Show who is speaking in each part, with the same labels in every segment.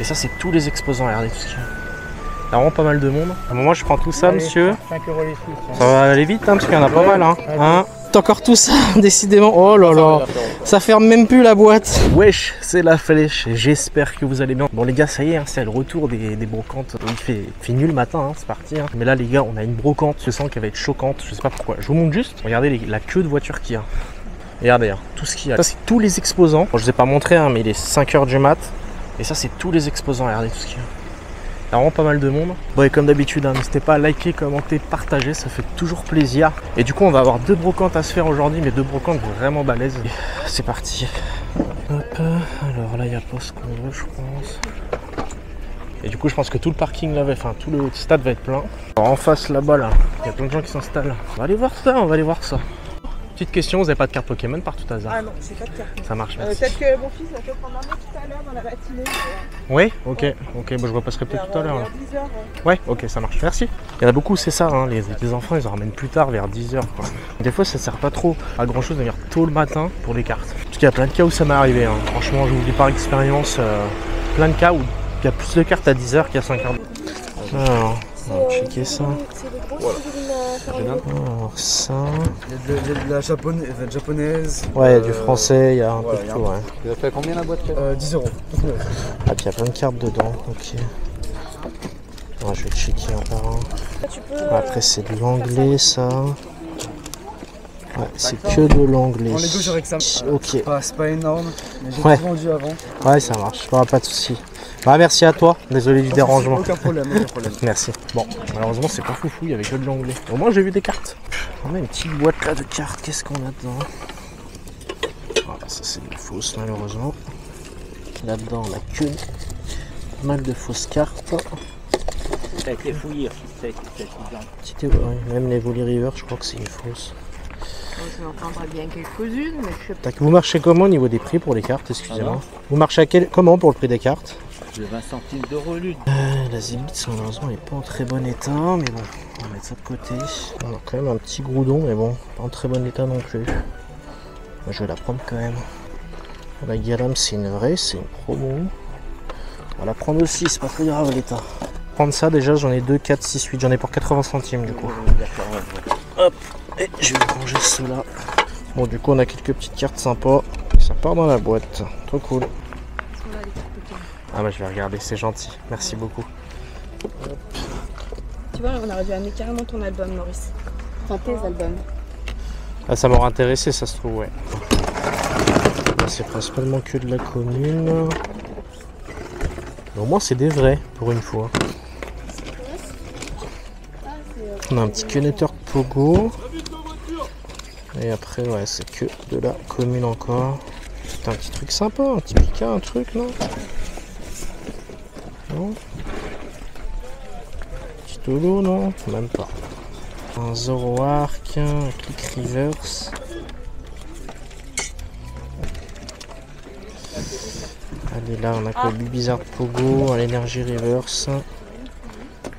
Speaker 1: Et ça, c'est tous les exposants. Regardez tout ce qu'il y a. Il y a vraiment pas mal de monde. À un moment, je prends tout ça, monsieur.
Speaker 2: 5 € les sous.
Speaker 1: Ça va aller vite, hein, parce qu'il y en a pas mal. Hein. C'est encore tout ça, décidément. Oh là là, ça ferme même plus la boîte. Wesh, c'est la flèche. J'espère que vous allez bien. Bon, les gars, ça y est, hein, c'est le retour des brocantes. Il fait nul le matin, hein, c'est parti. Hein. Mais là, les gars, on a une brocante. Je sens qu'elle va être choquante. Je sais pas pourquoi. Je vous montre juste. Regardez la queue de voiture qu'il y a. Regardez, hein, tout ce qu'il y a. Ça, c'est tous les exposants. Bon, je vous ai pas montré, hein, mais il est 5 h du mat. Et ça, c'est tous les exposants. Regardez tout ce qu'il y a. Il y a vraiment pas mal de monde. Bon, et comme d'habitude, hein, n'hésitez pas à liker, commenter, partager, ça fait toujours plaisir. Et du coup, on va avoir 2 brocantes à se faire aujourd'hui, mais 2 brocantes vraiment balèzes. C'est parti. Hop, alors là, il y a pas ce qu'on veut, je pense. Et du coup, je pense que tout le parking là, enfin tout le stade va être plein. Alors, en face là-bas, là, il y a plein de gens qui s'installent. On va aller voir ça, on va aller voir ça. Petite question, vous n'avez pas de carte Pokémon par tout hasard?
Speaker 3: Ah non, j'ai pas de carte.
Speaker 1: Ça marche, merci.
Speaker 3: Peut-être que mon fils va peut-être prendre un autre tout à l'heure dans la matinée.
Speaker 1: Oui, ok, ok, bon, je repasserai peut-être tout à l'heure.
Speaker 3: 10 h.
Speaker 1: Ouais, ok, ça marche, merci. Il y en a beaucoup, c'est ça, hein, les enfants, ils en ramènent plus tard, vers 10 h. Quoi. Des fois, ça sert pas trop à grand chose de venir tôt le matin pour les cartes. Parce qu'il y a plein de cas où ça m'est arrivé. Hein. Franchement, je vous dis par expérience, plein de cas où il y a plus de cartes à 10 h qu'à 5 h. Alors, on va checker ça. Alors, ça.
Speaker 2: Il y a de la japonaise.
Speaker 1: Ouais, il y a du français, il y a un peu de tout. Ouais.
Speaker 2: Vous avez fait combien la boîte? 10 €.
Speaker 1: Ah, puis il y a plein de cartes dedans, ok. Ouais, je vais checker un par un. Après, c'est de l'anglais, ça. Ouais, c'est que de l'anglais.
Speaker 2: On les deux, j'aurais que ça.
Speaker 1: Ok.
Speaker 2: C'est pas énorme, mais j'ai
Speaker 1: Ouais.
Speaker 2: tout vendu avant.
Speaker 1: Ouais, ça marche, pas de soucis. Bah, merci à toi, désolé du dérangement.
Speaker 2: Aucun problème, aucun problème.
Speaker 1: Merci. Bon, malheureusement, c'est pas foufou, il y avait que de l'anglais. Au moins, j'ai vu des cartes. On a une petite boîte là de cartes, qu'est-ce qu'on a dedans? Voilà, ça c'est des fausses, malheureusement. Là-dedans, on a que pas mal de fausses cartes.
Speaker 4: Ça a été fouillé,
Speaker 1: Même les Volley River, je crois que c'est une fausse.
Speaker 3: Ça en prendra bien quelques-unes, mais je sais pas.
Speaker 1: Vous marchez comment au niveau des prix pour les cartes, excusez-moi? Vous marchez comment pour le prix des cartes?
Speaker 4: De 20 centimes d'euros l'une.
Speaker 1: La Zilbitz, malheureusement, elle n'est pas en très bon état, mais bon, on va mettre ça de côté. On a quand même un petit groudon, mais bon, pas en très bon état non plus. Moi, je vais la prendre quand même. La Galam, c'est une vraie, c'est une promo. On va la prendre aussi, c'est pas très grave l'état. Prendre ça, déjà, j'en ai 2, 4, 6, 8, j'en ai pour 80 centimes du coup. Hop, et je vais ranger cela. Bon, du coup, on a quelques petites cartes sympas. Ça part dans la boîte, trop cool. Ah bah je vais regarder, c'est gentil, merci beaucoup. Hop.
Speaker 3: Tu vois, on aurait dû amener carrément ton album, Maurice. Enfin, tes albums.
Speaker 1: Ah, ça m'aurait intéressé, ça se trouve, ouais. Là, c'est principalement que de la commune. Mais au moins, c'est des vrais, pour une fois. On a un petit connecteur de Pogo. Et après, ouais, c'est que de la commune encore. C'est un petit truc sympa, un petit Pika, un truc, non? Non. Petit Tolo, non? Même pas. Un Zoroark, un Click Reverse. Allez, là, on a quoi? Bizarre Pogo, un Energy Reverse.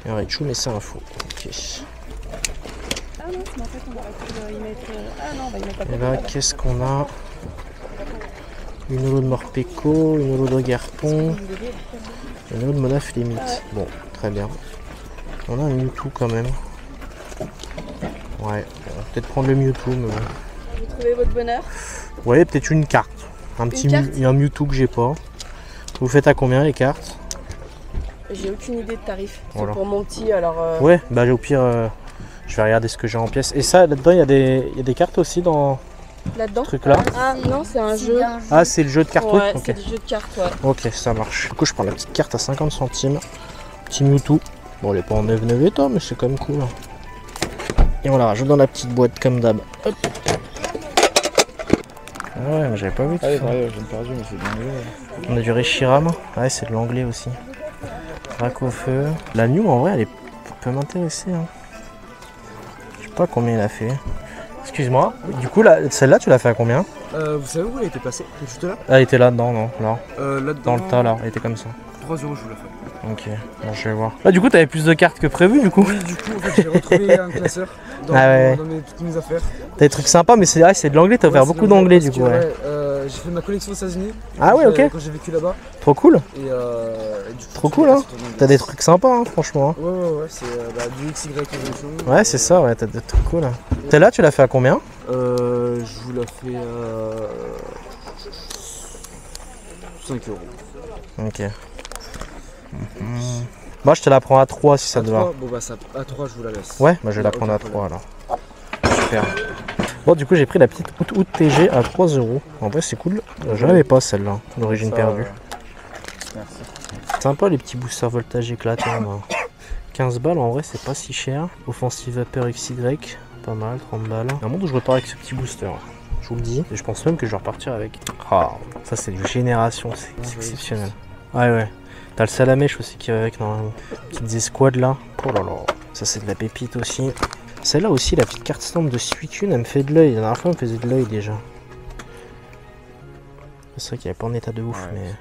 Speaker 1: Et un Raichu, mais c'est un faux. Ok.
Speaker 3: Ah non, mais en fait, on aurait pu y mettre. Ah non, on va y mettre pas.
Speaker 1: Et là, qu'est-ce qu'on a? Une holo de Morpeko, une holo de Garpon, une holo de Monaf Limite. Bon, très bien. On a un Mewtwo quand même. Ouais, on va peut-être prendre le Mewtwo, mais bon.
Speaker 3: Vous trouvez votre bonheur?
Speaker 1: Ouais, peut-être une carte. Un petit un Mewtwo que j'ai pas. Vous faites à combien les cartes?
Speaker 3: J'ai aucune idée de tarif.
Speaker 1: Voilà.
Speaker 3: C'est pour mon petit, alors.
Speaker 1: Ouais, bah au pire, je vais regarder ce que j'ai en pièces. Et ça, là-dedans, il y a des cartes aussi dans
Speaker 3: là-dedans
Speaker 1: ce truc-là?
Speaker 3: Ah non, c'est un jeu.
Speaker 1: Ah, c'est le jeu de cartes,
Speaker 3: ouais,
Speaker 1: okay.
Speaker 3: C'est le jeu de cartes, ouais.
Speaker 1: Ok, ça marche. Du coup, je prends la petite carte à 50 centimes. Petit Mewtwo. Bon, elle est pas en 9 état, mais c'est quand même cool. Et on la rajoute dans la petite boîte comme d'hab. Hop. Ah ouais, mais j'avais pas vu tout ça.
Speaker 2: Ouais, j'ai perdu, mais c'est bien.
Speaker 1: On a du Reshiram. Ouais, c'est de l'anglais aussi. Drac au feu. La New, en vrai, elle peut m'intéresser. Hein. Je sais pas combien il a fait. Excuse-moi. Du coup, celle-là, tu l'as fait à combien?
Speaker 2: Vous savez où elle était placée? Elle est juste là?
Speaker 1: Elle était là-dedans, non? Là.
Speaker 2: Là-dedans.
Speaker 1: Dans le tas, là. Elle était comme ça.
Speaker 2: 3 € je vous la fais.
Speaker 1: Ok, bon, je vais voir. Là, du coup, t'avais plus de cartes que prévu, du coup?
Speaker 2: Oui, du coup, en fait, j'ai retrouvé un classeur dans, toutes mes affaires.
Speaker 1: T'as des trucs sympas, mais c'est vrai, c'est de l'anglais. T'as offert beaucoup d'anglais, du coup. Ouais.
Speaker 2: J'ai fait ma collection aux États-Unis.
Speaker 1: Ah ouais, ok.
Speaker 2: Quand j'ai vécu là-bas.
Speaker 1: Trop cool.
Speaker 2: Et
Speaker 1: trop cool, hein. T'as des trucs sympas, hein, franchement.
Speaker 2: Ouais, c'est du XY Evolution.
Speaker 1: Ouais, c'est ça, ouais, t'as des trucs cool. T'es là, tu l'as fait à combien?
Speaker 2: Je vous la fais à 5 €.
Speaker 1: Ok. Moi, je te la prends à 3 si ça te va.
Speaker 2: Bon, bah, ça, à 3, je vous la laisse.
Speaker 1: Ouais, bah, je vais la prendre à 3 alors. Super. Bon, du coup, j'ai pris la petite Out TG à 3 €. En vrai, c'est cool. Je l'avais pas celle-là, d'origine perdue.
Speaker 4: Merci.
Speaker 1: Sympa les petits boosters voltage éclatants. 15 balles, en vrai, c'est pas si cher. Offensive Vapeur XY, pas mal, 30 balles. Un monde où je repars avec ce petit booster. Je vous le dis, et je pense même que je vais repartir avec. Ah, ça, c'est une génération, c'est exceptionnel. Ouais. T'as le salamèche aussi qui va avec normalement. Petites escouades là. Oh là là. Ça, c'est de la pépite aussi. Celle-là aussi, la petite carte stamp de Suicune, elle me fait de l'œil. La dernière fois, elle me faisait de l'œil déjà. C'est vrai qu'il n'est pas en état de ouf, mais.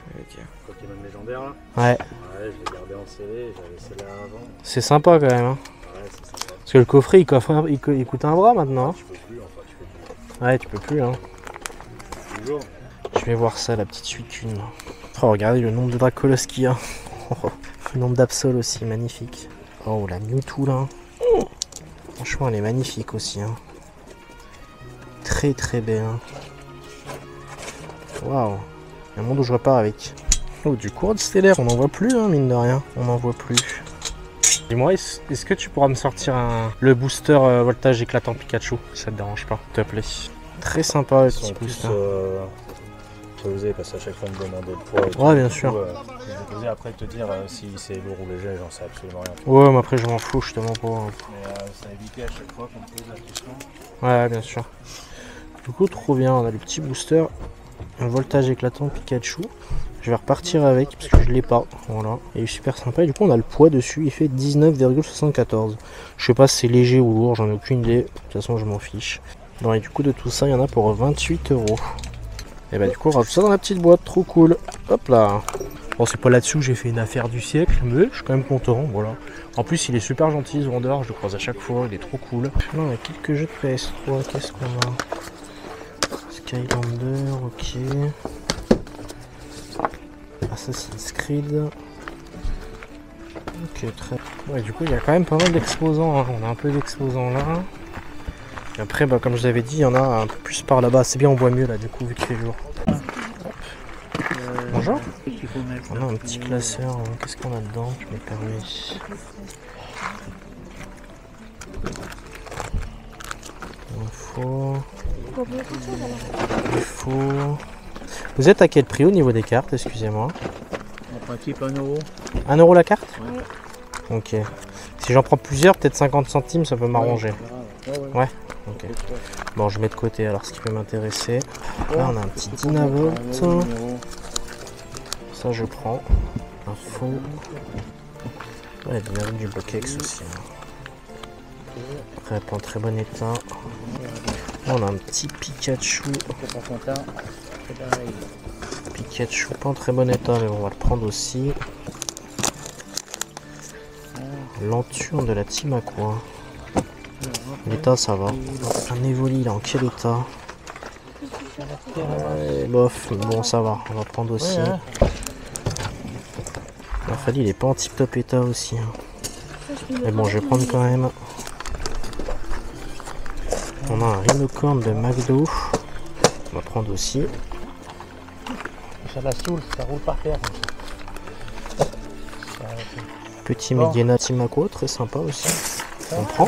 Speaker 5: Pokémon légendaire là.
Speaker 1: Ouais.
Speaker 5: Ouais, je l'ai gardé en scellé, j'avais celle-là avant.
Speaker 1: C'est sympa quand même. Hein.
Speaker 5: Ouais, c'est sympa.
Speaker 1: Parce que le coffret, il coûte un bras maintenant. Hein.
Speaker 5: Tu peux plus, enfin, tu peux plus.
Speaker 1: Ouais, tu peux plus. Hein.
Speaker 5: Toujours.
Speaker 1: Je vais voir ça, la petite Suicune. Oh, regardez le nombre de Dracolos qu'il y a. Le nombre d'Absol aussi, magnifique. Oh, la Mewtwo là. Franchement, elle est magnifique aussi. Hein. Très très belle. Hein. Waouh. Il y a un monde où je repars avec. Oh, du courant stellaire, on n'en voit plus, hein, mine de rien. On n'en voit plus. Dis-moi, est-ce que tu pourras me sortir le booster voltage éclatant Pikachu, si ça te dérange pas, s'il te plaît. Très sympa le petit booster.
Speaker 5: Poser parce qu'à chaque fois on me demandait le poids.
Speaker 1: Ouais, bien sûr.
Speaker 5: Je vais poser après te dire si c'est lourd ou léger, j'en sais absolument rien.
Speaker 1: Ouais, mais après je m'en fous, je te mens pas.
Speaker 5: Mais ça évitait à chaque fois qu'on me pose la question.
Speaker 1: Ouais, bien sûr. Du coup, trop bien, on a le petit booster, un voltage éclatant Pikachu. Je vais repartir avec parce que je l'ai pas. Voilà, il est super sympa. Et du coup, on a le poids dessus, il fait 19,74. Je sais pas si c'est léger ou lourd, j'en ai aucune idée. De toute façon, je m'en fiche. Bon, et du coup, de tout ça, il y en a pour 28 €. Et bah, du coup, on rajoute ça dans la petite boîte, trop cool. Hop là. Bon, c'est pas là-dessus où j'ai fait une affaire du siècle, mais je suis quand même content. Voilà. En plus, il est super gentil, ce vendeur, je le croise à chaque fois, il est trop cool. Là, on a quelques jeux de PS3. Qu'est-ce qu'on a? Skylander, ok. Assassin's Creed. Ok, très. Ouais, du coup, il y a quand même pas mal d'exposants. Hein. On a un peu d'exposants là. Et après, bah, comme je vous avais dit, il y en a un peu plus par là-bas. C'est bien, on voit mieux là, du coup, vu qu'il fait jour. Bonjour. On a un petit classeur. Qu'est-ce qu'on a dedans? Je me permets. Info. Info. Vous êtes à quel prix au niveau des cartes? Excusez-moi.
Speaker 4: En principe 1 €.
Speaker 1: 1 € la carte?
Speaker 4: Ouais.
Speaker 1: Ok. Si j'en prends plusieurs, peut-être 50 centimes, ça peut m'arranger. Ouais. Ok. Bon, je mets de côté alors ce qui peut m'intéresser. Là, on a un petit Dynavolt. Ça, je prends. Info. Ouais, Dynavolt du Bloquex aussi. Après, pas en très bon état. Là, on a un petit Pikachu. Pikachu, pas en très bon état, mais bon, on va le prendre aussi. L'enture de la team Aqua. L'état, ça va. Un Evoli, là, en quel état? Bof, bon, ça va. On va prendre aussi. Rafali, il est pas en tip top état aussi. Mais bon, je vais prendre quand même. On a un Rhinocorn de McDo. On va prendre aussi.
Speaker 4: Ça la saoule, ça roule par terre.
Speaker 1: Petit Mediana Timaco, très sympa aussi. On prend.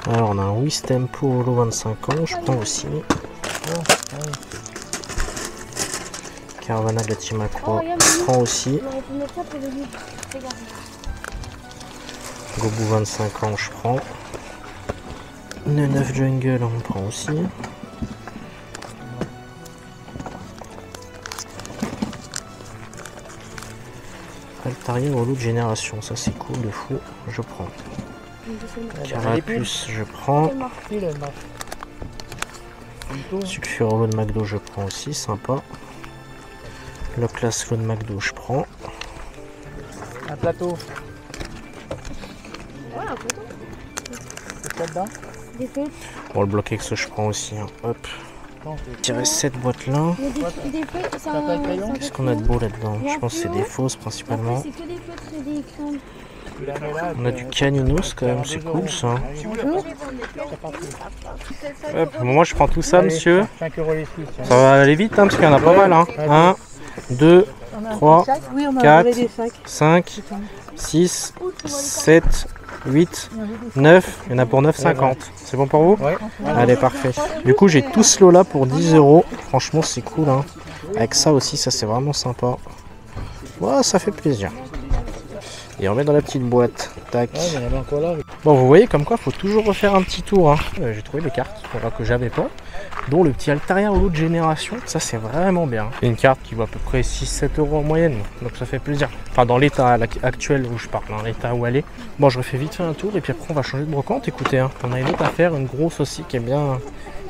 Speaker 1: Alors on a un Wistempo Holo 25 ans, je prends aussi. Caravana de la Timaco, je prends aussi. Gobu 25 ans, je prends. Le 9 Jungle, on prend aussi. Altaria Holo de génération, ça c'est cool de fou, je prends. Carapuce, je prends. Sulfure Holo de McDo, je prends aussi, sympa. Le classe Holo de McDo, je prends.
Speaker 4: Un plateau.
Speaker 3: Ouais, un plateau.
Speaker 4: C'est quoi dedans?
Speaker 3: Des feux.
Speaker 1: Bon, le Bloquex, je prends aussi. Hein. Hop. Tirer cette boîte là. Qu'est-ce qu'on a de beau là-dedans? Je pense que c'est des fausses principalement. On a du Caninos quand même, c'est cool ça. Hop, moi je prends tout ça monsieur. Ça va aller vite hein, parce qu'il y en a pas mal. Hein. 1, 2, 3, 4, 5, 6, 7, 8, 9. Il y en a pour 9,50. C'est bon pour vous? Allez, parfait. Du coup j'ai tout ce lot là pour 10 €. Franchement c'est cool. Hein. Avec ça aussi, ça c'est vraiment sympa. Ouais, ça fait plaisir. Et on met dans la petite boîte. Tac. Bon, vous voyez comme quoi il faut toujours refaire un petit tour. Hein. J'ai trouvé des cartes que j'avais pas, dont le petit Altaria Holo de génération. Ça c'est vraiment bien. C'est une carte qui vaut à peu près 6-7 € en moyenne. Donc ça fait plaisir. Enfin dans l'état actuel où je parle, dans l'état où elle est. Bon, je refais vite fait un tour et puis après on va changer de brocante. Écoutez, hein, on a une autre à faire, une grosse aussi qui est bien.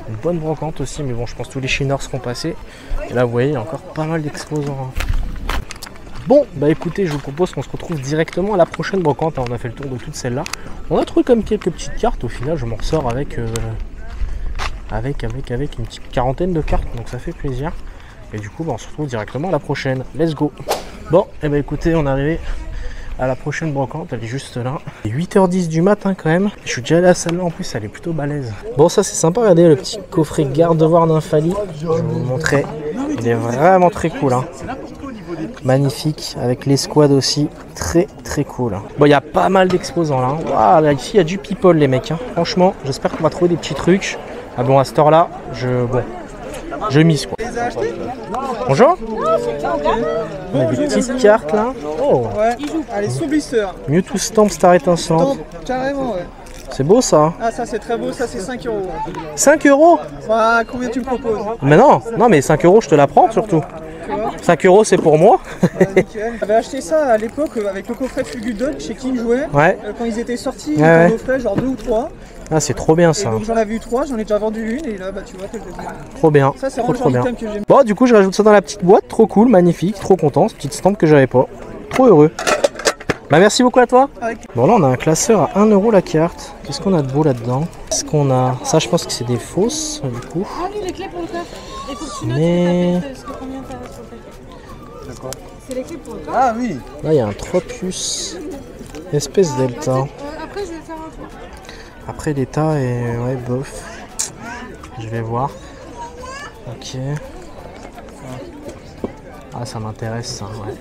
Speaker 1: Une bonne brocante aussi, mais bon je pense que tous les chineurs seront passés. Et là vous voyez il y a encore pas mal d'exposants. Hein. Bon, bah écoutez, je vous propose qu'on se retrouve directement à la prochaine brocante. On a fait le tour de toutes celles-là. On a trouvé comme quelques petites cartes. Au final, je m'en ressors avec une petite quarantaine de cartes. Donc ça fait plaisir. Et du coup, bah, on se retrouve directement à la prochaine. Let's go. Bon, et bah écoutez, on est arrivé à la prochaine brocante. Elle est juste là. Il est 8h10 du matin quand même. Je suis déjà allé à celle-là en plus, elle est plutôt balèze. Bon, ça c'est sympa. Regardez le petit coffret garde-voir d'Infali. Je vais vous le montrer. Il est vraiment très cool. Hein. Magnifique, avec l'escouade aussi, très très cool. Bon, il y a pas mal d'exposants là. Waouh, là ici il y a du people les mecs. Hein. Franchement, j'espère qu'on va trouver des petits trucs. Ah bon, à cette heure là, je mise quoi. Bonjour. On a des petites cartes là. Oh.
Speaker 2: Ouais, allez, sous blister.
Speaker 1: Mewtwo Stamp Star étincelante.
Speaker 2: Carrément, ouais.
Speaker 1: C'est beau ça.
Speaker 2: Ah, ça c'est très beau, ça c'est 5 €.
Speaker 1: 5 €?
Speaker 2: Bah, combien tu me proposes?
Speaker 1: Mais non, mais 5 € je te la prends surtout. 5 € c'est pour moi.
Speaker 2: J'avais acheté ça à l'époque avec le coffret de Fulgudon chez King Jouet.
Speaker 1: Ouais.
Speaker 2: Quand ils étaient sortis, ils
Speaker 1: ouais.
Speaker 2: en offraient genre 2 ou 3.
Speaker 1: Ah, c'est trop bien ça.
Speaker 2: Et donc j'en avais eu 3, j'en ai déjà vendu une et là bah tu vois quel deuxième.
Speaker 1: Trop bien.
Speaker 2: Ça c'est vraiment
Speaker 1: trop
Speaker 2: le genre
Speaker 1: bien.
Speaker 2: d'item que j'aime.
Speaker 1: Bon, du coup je rajoute ça dans la petite boîte, trop cool, magnifique, trop content, cette petite stamp que j'avais pas. Trop heureux. Bah merci beaucoup à toi. Bon là on a un classeur à 1 € la carte. Qu'est-ce qu'on a de beau là-dedans? Qu'est-ce qu'on a? Ça je pense que c'est des fausses du coup.
Speaker 3: Ah oui, les clés pour le coffre. Et faut que tu notes
Speaker 1: Mais...
Speaker 3: combien t'as sur le paquet.
Speaker 2: D'accord.
Speaker 3: C'est les clés pour le coffre.
Speaker 2: Ah oui.
Speaker 1: Là il y a un Tropius espèce delta.
Speaker 3: Après je vais faire un tour.
Speaker 1: Après l'état est ouais bof. Je vais voir. Ok. Ah ça m'intéresse ça, ouais.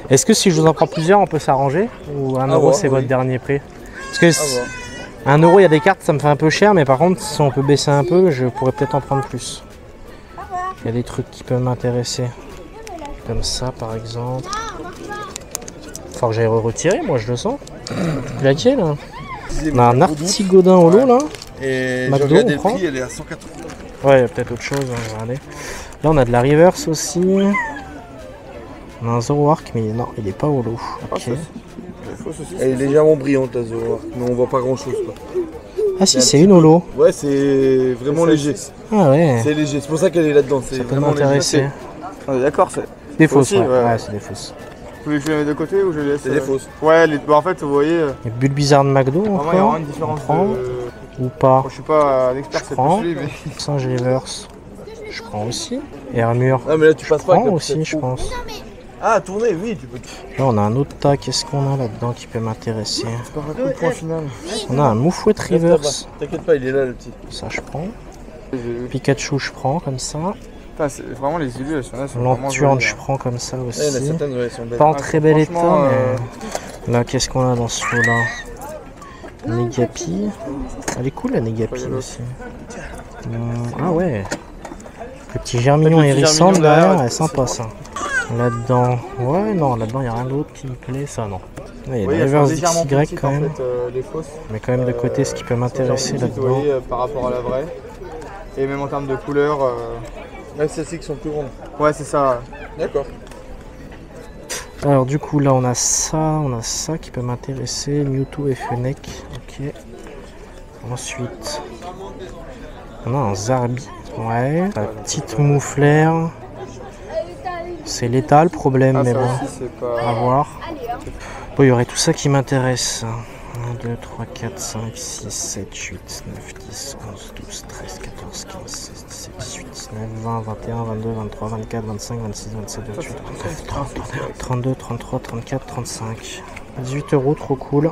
Speaker 1: Est-ce que si je vous en prends plusieurs, on peut s'arranger? Ou 1 € c'est votre dernier prix? Parce que 1 € il y a des cartes, ça me fait un peu cher, mais par contre si on peut baisser un peu, je pourrais peut-être en prendre plus. Il y a des trucs qui peuvent m'intéresser. Comme ça par exemple. Faut que j'aille retirer, moi je le sens. Laquelle là? On a un Artigodin holo là.
Speaker 6: Et
Speaker 1: McDo,
Speaker 6: j'ai regardé le
Speaker 1: on prend.
Speaker 6: prix, elle est à 180.
Speaker 1: Ouais, il y a peut-être autre chose, hein, regardez. Là on a de la reverse aussi. On a un Zoroark, mais non, il est pas holo. Ok.
Speaker 6: Elle est légèrement brillante la Zoroark, mais on voit pas grand chose quoi.
Speaker 1: Ah si, c'est une holo.
Speaker 6: Ouais, c'est vraiment léger.
Speaker 1: Ah ouais.
Speaker 6: C'est léger, c'est pour ça qu'elle est là-dedans.
Speaker 1: Ça peut m'intéresser.
Speaker 2: On est d'accord, c'est.
Speaker 1: Des fausses,
Speaker 2: aussi,
Speaker 1: ouais.
Speaker 2: ouais.
Speaker 1: Ouais, c'est des fausses.
Speaker 2: Vous voulez que je les mette de côté ou je les laisse?
Speaker 6: C'est des fausses.
Speaker 2: Ouais, bah, en fait, vous voyez.
Speaker 1: Et Bulbizarre de McDo
Speaker 2: Vraiment, il y
Speaker 1: encore.
Speaker 2: aura une différence
Speaker 1: On prend
Speaker 2: de.
Speaker 1: ou pas?
Speaker 2: Je suis pas un expert, c'est
Speaker 1: prends.
Speaker 2: plus lui, mais.
Speaker 1: Singe reverse. Je prends aussi. Hermure.
Speaker 6: Ah, mais là tu passes
Speaker 1: Je
Speaker 6: pas.
Speaker 1: prends aussi, je pense.
Speaker 6: Ah, tourner, oui, tu peux.
Speaker 1: Là, on a un autre tas. Qu'est-ce qu'on a là-dedans qui peut m'intéresser?
Speaker 2: Par un coup de point final.
Speaker 1: On a un Moufouette reverse.
Speaker 6: T'inquiète pas, il est là le petit.
Speaker 1: Ça, je prends. Pikachu, je prends comme ça.
Speaker 2: Putain, vraiment les élus, elles sont là.
Speaker 1: Lanturne, je prends comme ça aussi.
Speaker 6: Ouais, il y en a certaines, ouais, elles sont belles.
Speaker 1: Pas en très bel état,
Speaker 2: franchement,
Speaker 1: mais... Là, qu'est-ce qu'on a dans ce lot-là? Negapi. Elle est cool, la Negapi aussi. Ah ouais. Le petit germignon hérissant derrière, elle est sympa ça. Là-dedans, ouais, non, là-dedans, il n'y a rien d'autre qui me plaît, ça, non. Ouais, il y a des reverse XY quand même.
Speaker 2: les fausses.
Speaker 1: Mais quand même de côté, ce qui peut m'intéresser là-dedans.
Speaker 2: Par rapport à la vraie. Et même en termes de couleur.
Speaker 6: Même celles-ci qui sont plus grandes.
Speaker 2: Ouais, c'est ça.
Speaker 6: D'accord.
Speaker 1: Alors du coup là on a ça qui peut m'intéresser, Mewtwo et Fennec, ok. Ensuite on a un Zarbi, ouais, la petite Moufleur, c'est l'état le problème, mais bon, à voir. Bon, il y aurait tout ça qui m'intéresse. 1, 2, 3, 4, 5, 6, 7, 8, 9, 10, 11, 12, 13, 14, 15, 16, 17, 18, 19, 20, 21, 22, 23, 24, 25, 26, 27, 28, 29, 30, 32, 33, 34, 35. 18 €, trop cool.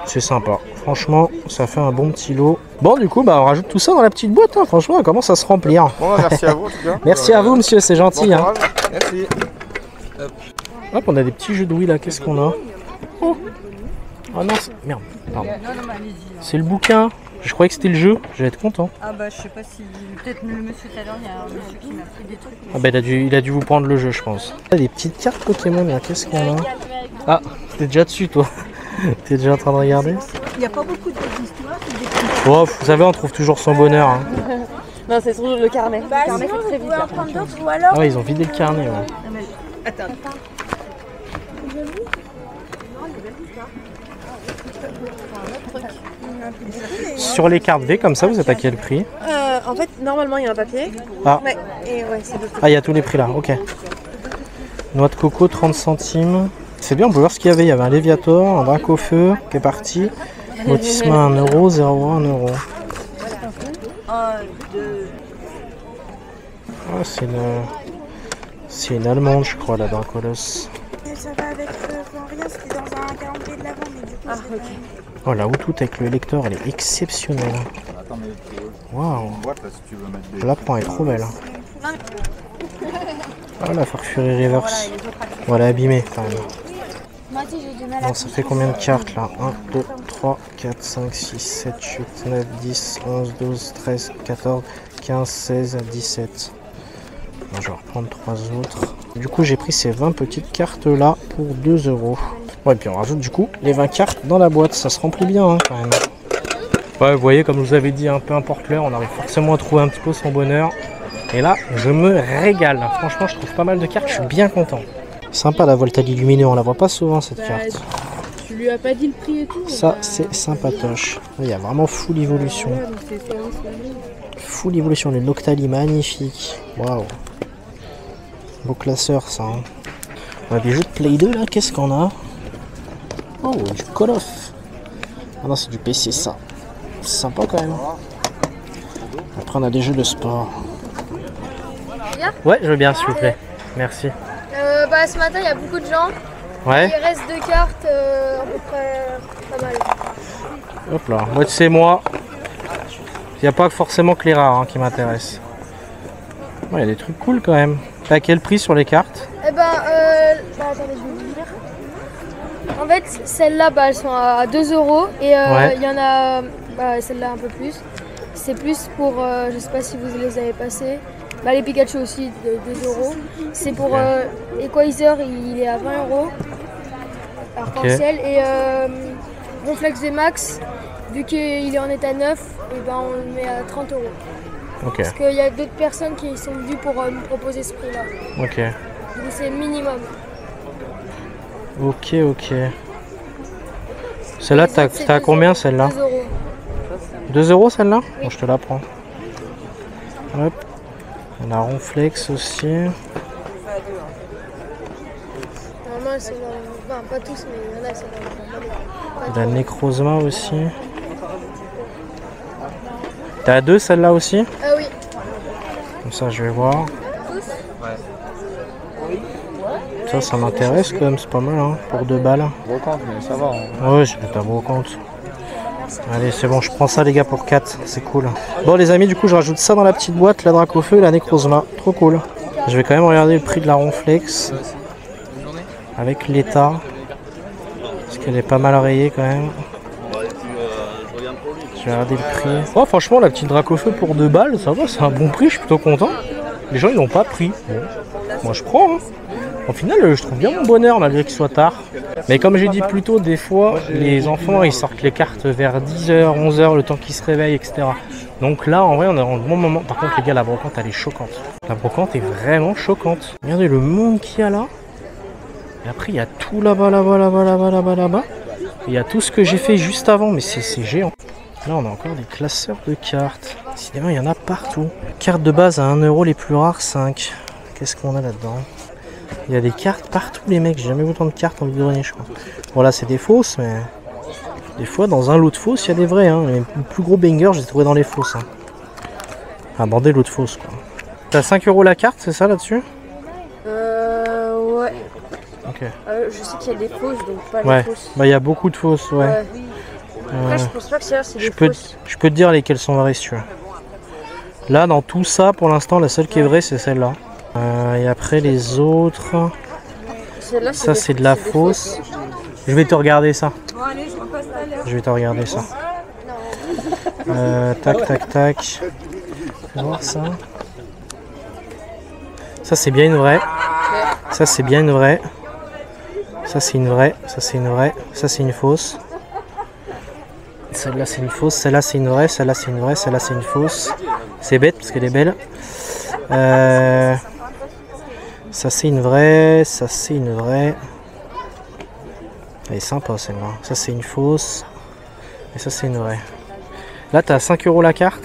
Speaker 1: C'est sympa. Franchement, ça fait un bon petit lot. Bon, du coup, bah, on rajoute tout ça dans la petite boîte. Hein. Franchement, elle commence à se remplir.
Speaker 6: Bon, merci à vous en tout cas.
Speaker 1: Merci à vous, monsieur, c'est gentil.
Speaker 6: Bon
Speaker 1: Hein.
Speaker 6: Merci.
Speaker 1: Hop, on a des petits jeux de Wii là. Qu'est-ce qu'on a? Oh, ah non, merde. Pardon. C'est le bouquin. Je croyais que c'était le jeu. Je vais être content.
Speaker 7: Ah bah je sais pas si... Peut-être le monsieur tout à l'heure, il y a un monsieur qui m'a pris des trucs.
Speaker 1: Ah bah il a dû vous prendre le jeu, je pense. Ah, des petites cartes Pokémon là. Qu'est-ce qu'on a? Ah, t'es déjà dessus toi. T'es déjà en train de regarder?
Speaker 7: Il n'y a pas beaucoup d'histoires.
Speaker 1: Oh, vous savez, on trouve toujours son bonheur. Hein.
Speaker 3: Non, c'est surtout le carnet.
Speaker 7: Bah,
Speaker 3: Le carnet,
Speaker 7: sinon,
Speaker 3: c'est très
Speaker 7: vous
Speaker 3: vite.
Speaker 7: pouvez en prendre d'autres ou alors...
Speaker 1: Ah ouais, ils ont vidé le carnet. Ouais.
Speaker 7: Attends.
Speaker 1: Sur les cartes V, comme ça, vous êtes à quel prix?
Speaker 3: En fait, normalement, il y a un papier.
Speaker 1: Ah,
Speaker 3: Ouais, et ouais, c'est
Speaker 1: ah, il y a tous les prix là, ok. Noix de coco, 30 centimes. C'est bien, on peut voir ce qu'il y avait. Il y avait un Léviator, un Dracofeu qui est parti. Lotissement 1 €, 0 1 €. Ah, c'est une allemande, je crois, la Dracolos.
Speaker 8: Ça va avec rien, c'était dans un calendrier de l'avant, mais du coup.
Speaker 3: Ah, ok.
Speaker 1: Oh, la Outout avec le lecteur, elle est exceptionnelle. Waouh. Je la prends, elle est trop belle. Ah, la Farfurie Reverse. Voilà, abîmée quand même.
Speaker 8: Moi aussi, j'ai du mal à.
Speaker 1: Bon, ça fait combien de cartes là? 1, 2, 3, 4, 5, 6, 7, 8, 9, 10, 11, 12, 13, 14, 15, 16, 17. Bon, je vais reprendre 3 autres. Du coup, j'ai pris ces 20 petites cartes là pour 2 €. Ouais, et puis on rajoute du coup les 20 cartes dans la boîte. Ça se remplit bien hein, quand même. Ouais, vous voyez, comme je vous avais dit, hein, peu importe l'heure, on arrive forcément à trouver un petit peu son bonheur. Et là, je me régale. Franchement, je trouve pas mal de cartes, je suis bien content. Sympa la Volta d'illuminé, on la voit pas souvent cette carte.
Speaker 3: Tu lui as pas dit le prix et tout?
Speaker 1: Ça, c'est sympatoche. Il y a vraiment full évolution. Full évolution, le Noctali magnifique. Waouh. Beau classeur ça. Hein. On a des jeux de Play 2 là, qu'est-ce qu'on a? Oh, du Call of. Ah non, c'est du PC ça. C'est sympa quand même. Après on a des jeux de sport. Ouais, je veux bien s'il vous plaît. Merci.
Speaker 8: Bah, ce matin, il y a beaucoup de gens.
Speaker 1: Ouais.
Speaker 8: Il reste 2 cartes, à peu près pas mal.
Speaker 1: Hop là. Moi, tu sais, moi, il n'y a pas forcément que les rares hein, qui m'intéressent. Il y a des trucs cool quand même. T'as quel prix sur les cartes?
Speaker 8: Eh ben, attendez, je vais vous dire. En fait, celles-là, bah, elles sont à 2 €. Et il y en a, celle-là un peu plus. C'est plus pour, je sais pas si vous les avez passées. Bah, les Pikachu aussi de 2 €. C'est pour Equalizer, il est à 20 € arc-en-ciel. Et Ronflex VMAX, vu qu'il est en état neuf, et ben on le met à 30 €.
Speaker 1: Okay.
Speaker 8: Parce qu'il y a d'autres personnes qui sont venues pour nous proposer ce prix-là.
Speaker 1: Ok.
Speaker 8: Donc c'est minimum.
Speaker 1: Ok, ok. Celle-là, t'as combien celle-là?
Speaker 8: 2 €.
Speaker 1: 2 € celle-là? Bon, je te la prends. Hop. On a Ronflex aussi.
Speaker 8: Normalement, elles sont dans... Enfin, pas tous, mais il y en a, elles sont dans...
Speaker 1: La Necrozma aussi. T'as 2 celle-là aussi?
Speaker 8: Oui.
Speaker 1: Comme ça, je vais voir. Ça m'intéresse quand même, c'est pas mal hein, pour 2 balles.
Speaker 6: Brocante, mais ça va. Hein.
Speaker 1: Ouais, c'est ta brocante. Allez, c'est bon, je prends ça les gars pour 4, c'est cool. Bon les amis, du coup je rajoute ça dans la petite boîte, la Dracofeu et la Necrozma, trop cool. Je vais quand même regarder le prix de la Ronflex avec l'état, parce qu'elle est pas mal rayée quand même. Je vais regarder le prix. Oh franchement la petite Dracofeu pour 2 balles, ça va, c'est un bon prix, je suis plutôt content. Les gens ils l'ont pas pris. Bon. Moi je prends. Hein. Au final, je trouve bien mon bonheur malgré qu'il soit tard. Mais comme j'ai dit plus tôt, des fois, les enfants ils sortent les cartes vers 10h, 11h, le temps qu'ils se réveillent, etc. Donc là, en vrai, on est dans le bon moment. Par contre, les gars, la brocante, elle est choquante. La brocante est vraiment choquante. Regardez le monde qu'il y a là. Et après, il y a tout là-bas, là-bas, là-bas, là-bas, là-bas, là-bas. Et il y a tout ce que j'ai fait juste avant, mais c'est géant. Là, on a encore des classeurs de cartes. Sinon, il y en a partout. Cartes de base à 1 €, les plus rares, 5. Qu'est-ce qu'on a là-dedans? Il y a des cartes partout les mecs, j'ai jamais vu autant de cartes en vide-grenier je crois. Bon là c'est des fausses mais Des fois, dans un lot de fausses, il y a des vrais. Hein. Les plus gros bangers, j'ai trouvé dans les fausses. Hein. Ah, bordel, lot de fausses, quoi. T'as 5 € la carte, c'est ça, là-dessus?
Speaker 3: Ouais.
Speaker 1: Ok.
Speaker 3: Je sais qu'il y a des fausses, donc pas
Speaker 1: Ouais.
Speaker 3: les fausses.
Speaker 1: Bah, il y a beaucoup de fausses, ouais.
Speaker 3: Après, je pense pas que c'est des
Speaker 1: je peux te dire lesquelles sont vraies, si tu veux. Là, dans tout ça, pour l'instant, la seule qui est vraie, c'est celle-là. Et après, les autres... Ça, c'est de la fausse. Je vais te regarder ça. Je vais te regarder ça. Tac, tac, tac. On va voir ça. Ça, c'est bien une vraie. Ça, c'est bien une vraie. Ça, c'est une vraie. Ça, c'est une vraie. Ça, c'est une fausse. Celle-là, c'est une fausse. Celle-là, c'est une vraie. Celle-là, c'est une vraie. Celle-là, c'est une fausse. C'est bête parce qu'elle est belle. Ça, c'est une vraie. Ça, c'est une vraie. Elle est sympa, celle-là. Ça, c'est une fausse. Et ça, c'est une vraie. Là, t'as 5 € la carte.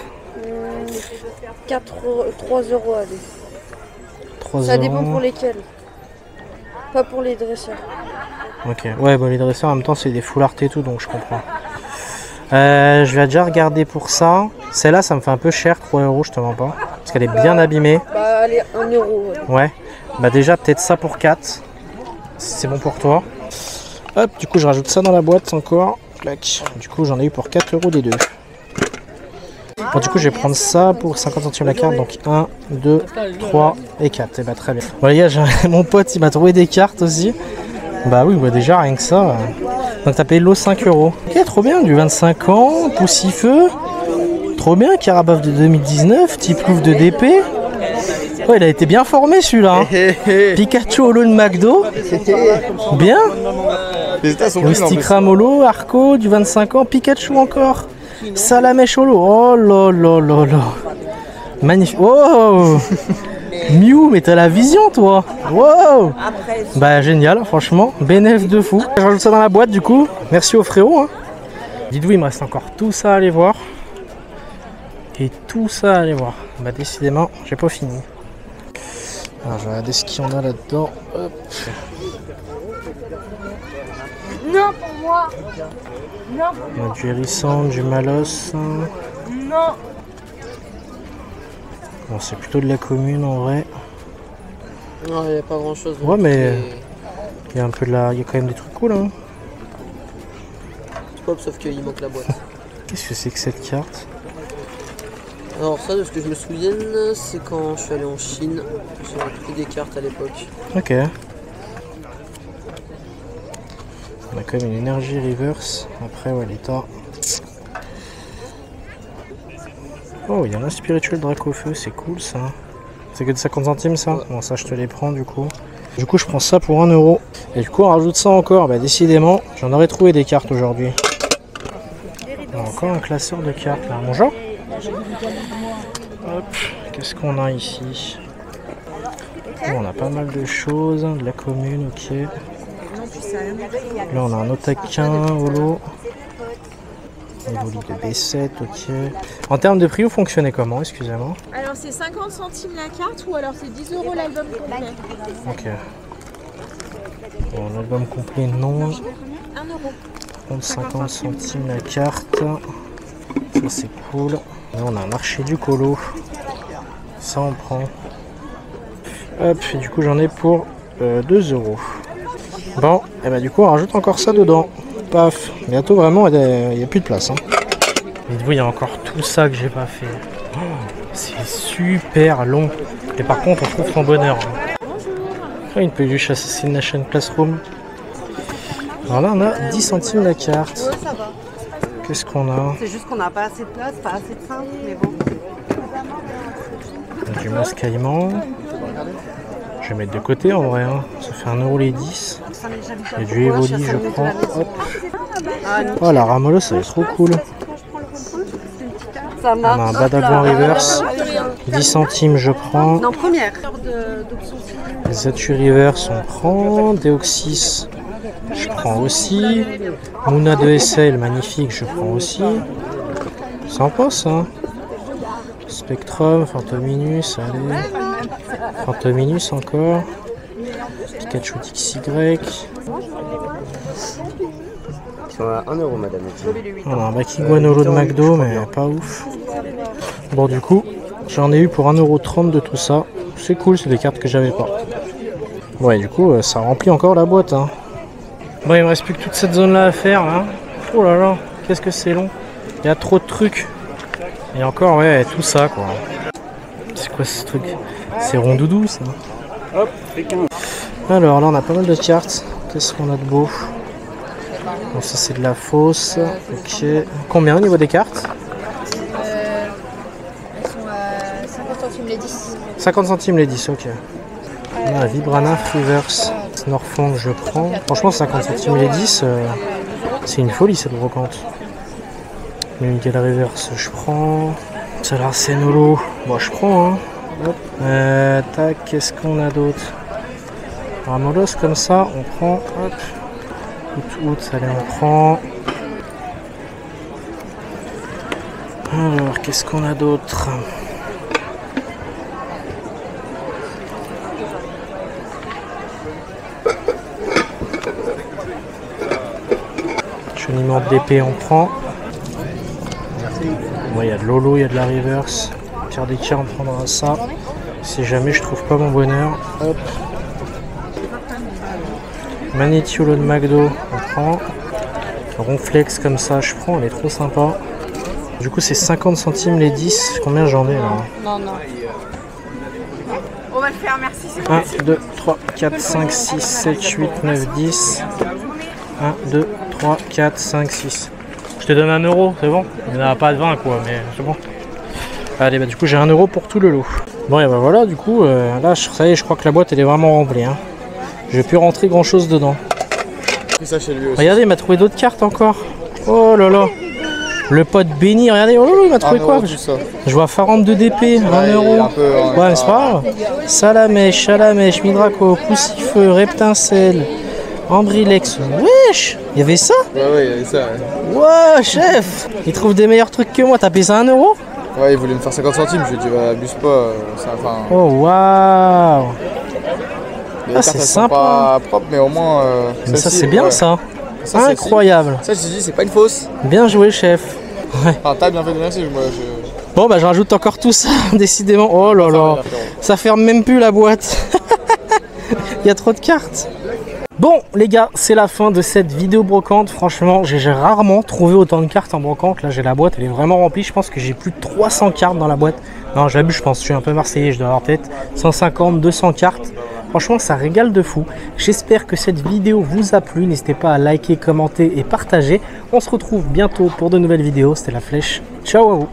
Speaker 3: 3 €, allez.
Speaker 1: 3
Speaker 3: Ça
Speaker 1: €.
Speaker 3: dépend pour lesquels. Pas pour les dresseurs.
Speaker 1: Ok, ouais, bah les dresseurs en même temps, c'est des full art et tout, donc je comprends. Je vais déjà regarder pour ça. Celle-là, ça me fait un peu cher, 3 €, je te mens pas. Parce qu'elle est bien abîmée.
Speaker 3: Bah, allez, 1 €.
Speaker 1: Ouais, bah déjà, peut-être ça pour 4. Si c'est bon pour toi. Hop, du coup, je rajoute ça dans la boîte encore. Clac. Du coup, j'en ai eu pour 4 € des deux. Bon, du coup, je vais prendre ça pour 50 centimes la carte. Donc 1, 2, 3 et 4. Et bah, très bien. Bon, les gars, mon pote, il m'a trouvé des cartes aussi. Bah oui, bah déjà, rien que ça. Donc, t'as payé l'eau 5 €. Ok, trop bien. Du 25 ans, Poussifeu. Trop bien. Carabof de 2019. Type Louvre de DP. Ouais, il a été bien formé celui-là. Hein. Pikachu Holo de McDo. Bien. Mysticram Holo, Arco du 25 ans, Pikachu encore. Salamèche Holo. Oh là là là là. Magnifique. Oh Mew, mais t'as la vision toi. Wow. Bah génial, franchement. Bénéf de fou. Je rajoute ça dans la boîte du coup. Merci au frérot. Hein. Dites-vous, il me reste encore tout ça à aller voir. Et tout ça à aller voir. Bah décidément, j'ai pas fini. Alors je vais regarder ce qu'il y en a là-dedans. Hop.
Speaker 3: Non, pour moi. Non.
Speaker 1: On a du hérisson, du malos.
Speaker 3: Non.
Speaker 1: Bon, c'est plutôt de la commune en vrai.
Speaker 2: Non, il n'y a pas grand chose.
Speaker 1: Ouais, mais il y a un peu de la. Il y a quand même des trucs cool. Hein.
Speaker 2: Pop, sauf qu'il manque la boîte.
Speaker 1: Qu'est-ce que c'est que cette carte?
Speaker 2: Alors, ça, de ce que je me souviens, c'est quand je suis allé en Chine. J'avais pris des cartes à l'époque.
Speaker 1: Ok. On a quand même une énergie reverse. Après, ouais, l'état. Oh, il y en a un spirituel Dracofeu, c'est cool ça. C'est que de 50 centimes ça? Ouais. Bon, ça je te les prends du coup. Du coup, je prends ça pour 1 €. Et du coup, on rajoute ça encore. Bah, décidément, j'en aurais trouvé des cartes aujourd'hui. Encore un classeur de cartes là. Bonjour. Hop, qu'est-ce qu'on a ici? Oh, on a pas mal de choses. De la commune, ok. Là, on a un Otaquin, Holo. Évoli de B7, ok. En termes de prix, vous fonctionnez comment? Excusez-moi.
Speaker 9: Alors, c'est 50 centimes la carte ou alors c'est 10 € l'album complet.
Speaker 1: Ok. Bon, l'album complet, non.
Speaker 9: 1 €.
Speaker 1: Par contre, 50 centimes la carte. Ça, c'est cool. Là, on a un marché du colo. Ça, on prend. Hop, et du coup, j'en ai pour 2 €. Bon, et bah du coup on rajoute encore ça dedans. Paf, bientôt vraiment il n'y a plus de place. Hein. Dites-vous, il y a encore tout ça que j'ai pas fait. Oh, c'est super long. Et par contre on trouve son bonheur. Hein. Une peluche Assassination Classroom. Alors là on a 10 centimes la carte.
Speaker 7: Ouais, ça va.
Speaker 1: Qu'est-ce qu'on a?
Speaker 7: C'est juste qu'on n'a pas assez de place, pas assez de cinq, mais bon.
Speaker 1: Du masque caïman. Je vais mettre de côté en vrai, hein. Ça fait 1 € les 10. Et du Evoli, je prends. Hop. Oh la Ramolo, ça va être trop cool.
Speaker 7: Ça
Speaker 1: On a un Badagon reverse. 10 centimes, je prends.
Speaker 7: Non, première.
Speaker 1: Zatu reverse, on prend. Deoxys, je prends aussi. Mouna de SL, magnifique, je prends aussi. Sympa ça. Spectrum, Fantominus, allez. Fantominus encore. Pikachu XY.
Speaker 2: Ils sont à 1 euro, madame.
Speaker 1: Voilà, un Bakiguanololo de McDo, mais pas ouf. Bon, du coup, j'en ai eu pour 1,30 € de tout ça. C'est cool, c'est des cartes que j'avais pas. Ouais, du coup, ça remplit encore la boîte. Hein. Bon, il me reste plus que toute cette zone-là à faire. Là. Oh là là, qu'est-ce que c'est long. Il y a trop de trucs. Et encore, ouais, tout ça, quoi. C'est quoi ce truc? C'est rondoudou, ça.
Speaker 4: Hop, fécun.
Speaker 1: Alors, là, on a pas mal de cartes. Qu'est-ce qu'on a de beau? Bon, ça, c'est de la fausse. Ok. Combien au niveau des cartes?
Speaker 9: Elles sont à 50 centimes les 10.
Speaker 1: 50 centimes les 10, ok. On a Vibrana Reverse. Norfang, je prends. Franchement, 50 centimes les 10, c'est une folie cette brocante. Miguel Reverse, je prends. Solar Senolo, bon, je prends. Hein. Hop. Tac, qu'est-ce qu'on a d'autre? Ramolos, comme ça, on prend. Hop. Août, allez, on prend. Alors, qu'est-ce qu'on a d'autre? Cheminement d'épée, on prend. Bon, il y a de Lolo, il y a de la Reverse. Pierre des tiers, on prendra ça. Si jamais je trouve pas mon bonheur. Hop. Manitiolo de McDo, on prend. Ronflex comme ça, je prends, elle est trop sympa. Du coup, c'est 50 centimes les 10. Combien j'en ai là?
Speaker 9: Non, non. On va le faire, merci.
Speaker 1: 1, 2, 3, 4, 5, 6, 7, 8, 9, 10. 1, 2, 3, 4, 5, 6. Je te donne 1 €, c'est bon? Il n'y en a pas de 20 quoi, mais c'est bon. Allez, bah du coup j'ai 1 € pour tout le lot. Bon et bah voilà, du coup, là ça y est, je crois que la boîte elle est vraiment remplie. Hein. Je vais plus rentrer grand chose dedans.
Speaker 6: Ça chez lui aussi.
Speaker 1: Regardez, il m'a trouvé d'autres cartes encore. Oh là là. Le pote béni, regardez, oh là là, il m'a trouvé quoi? Je vois Farande de DP, 1 €. Ouais, mais c'est pas grave. Salamèche, Midraco, Poussifeu, Reptincelle, Ambrilex. Wesh, il y avait ça?
Speaker 6: Ouais, il y avait ça.
Speaker 1: Ouais, chef. Il trouve des meilleurs trucs que moi. T'as payé ça 1 €?
Speaker 6: Ouais, il voulait me faire 50 centimes. Je lui ai dit, bah, abuse pas.
Speaker 1: Oh, waouh. Ah, c'est sympa.
Speaker 6: Pas propre, mais au moins.
Speaker 1: Mais ça, c'est bien ça. Incroyable.
Speaker 6: Ça, je te dis, c'est pas une fausse.
Speaker 1: Bien joué, chef. Ouais.
Speaker 6: Enfin, t'as bien fait de merci.
Speaker 1: Bon, bah, je rajoute encore tout ça, décidément. Oh là là. Ça ferme même plus la boîte. Il y a trop de cartes. Bon les gars, c'est la fin de cette vidéo brocante. Franchement, j'ai rarement trouvé autant de cartes en brocante. Là j'ai la boîte, elle est vraiment remplie. Je pense que j'ai plus de 300 cartes dans la boîte. Non, j'abuse, je pense, je suis un peu marseillais, je dois avoir peut-être 150, 200 cartes. Franchement, ça régale de fou. J'espère que cette vidéo vous a plu. N'hésitez pas à liker, commenter et partager. On se retrouve bientôt pour de nouvelles vidéos. C'était La Flèche. Ciao à vous.